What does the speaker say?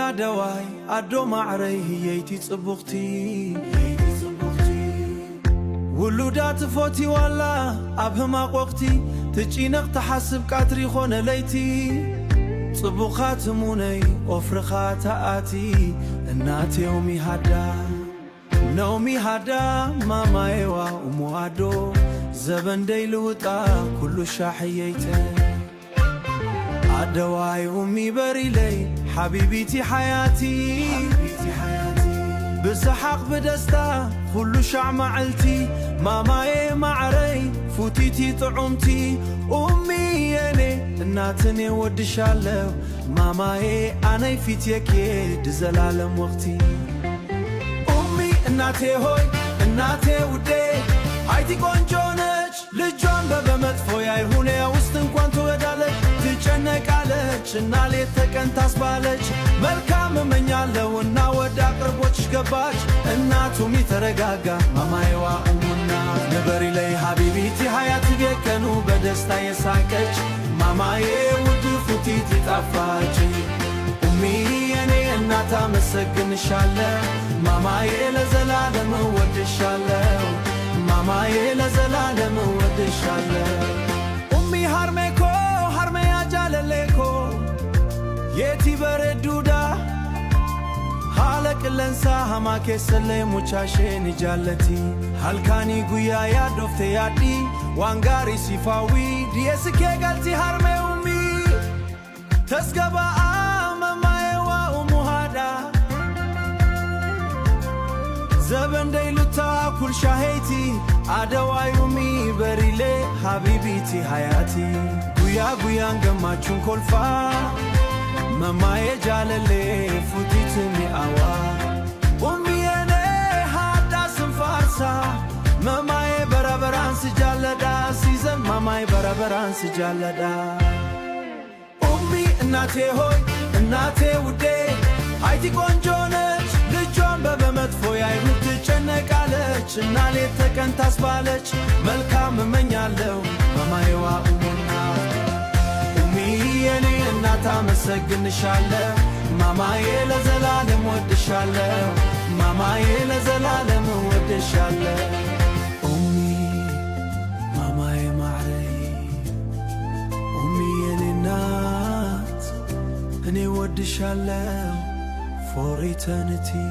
አደዋይ አዶ ማዕረይ ህየይቲ ጽቡኽቲ ውሉዳት ፎቲ ዋላ ኣብ ህማቕ ወቕቲ ትጪነቕ ተሓስብ ቃትሪ ኾነ ለይቲ ጽቡኻት ሙነይ ኦፍርኻ ተኣቲ እናት የውሚ ሃዳ ነውሚ ሃዳ ማማየዋ እሙዋዶ ዘበንደይ ልውጣ ኩሉ ሻሕየይተ አደዋይ ኡሚ በሪለይ حبيبتي حياتي بسحق بدستا كل شع معلتي ماماي معري فوتيتي طعمتي أمي يني الناتني ودشالو ماماي أنا فيتيكي دزلالم وقتي أمي الناتي هوي الناتي ودي هايتي قنجونج لجون بابا مدفويا يهوني وستن كوانتو يدالك تجنك عليك النالي تكن تاسبالك ملكام من يالو ونا ودا قربوش قباج الناتو ميترقاقا ماما يوا أمنا نبري لي حبيبتي حياتي بيكنو بدستا يساكج ماما يودي فوتيتي تافاج أمي يني الناتا مسكن شالة ماما يلزلالم ودشالة ماما يلزلالم ودشالة أمي هرميكو هرمي أجالليكو يتي بردودا حالك الانسا هما كسلي مچاشين جالتي هالكاني قويا يا دوفتي يادي وانغاري سيفاوي ديسكي قلتي هرمي أمي تسقبا ماما يوا أمهادا زبن ديلتا كل شاهيتي أدواي أمي بريلي حبيبتي حياتي قويا قويا نقماتشون كلفا ماما يجاللي فوتيتني أوا أمي أنا هادا سنفارسا ماما يبرابران سجالدا سيزن ماما يبرابران سجالدا أمي እናቴ ሆይ እናቴ ውዴ ሃይቲ ቆንጆነች ልጇን በመጥፎ ያይሁት ትጨነቃለች እና ሌት ተቀን ታስባለች መልካም እመኛለሁ ማማዬዋ እሙና ኡሚ የኔ እናት አመሰግንሻለሁ ማማዬ ለዘላለም ወድሻለሁ ማማዬ ለዘላለም ወድሻለሁ ኡሚ ማማዬ ማዕረይ ኡሚ የኔ እናት እኔ ወድሻለሁ for eternity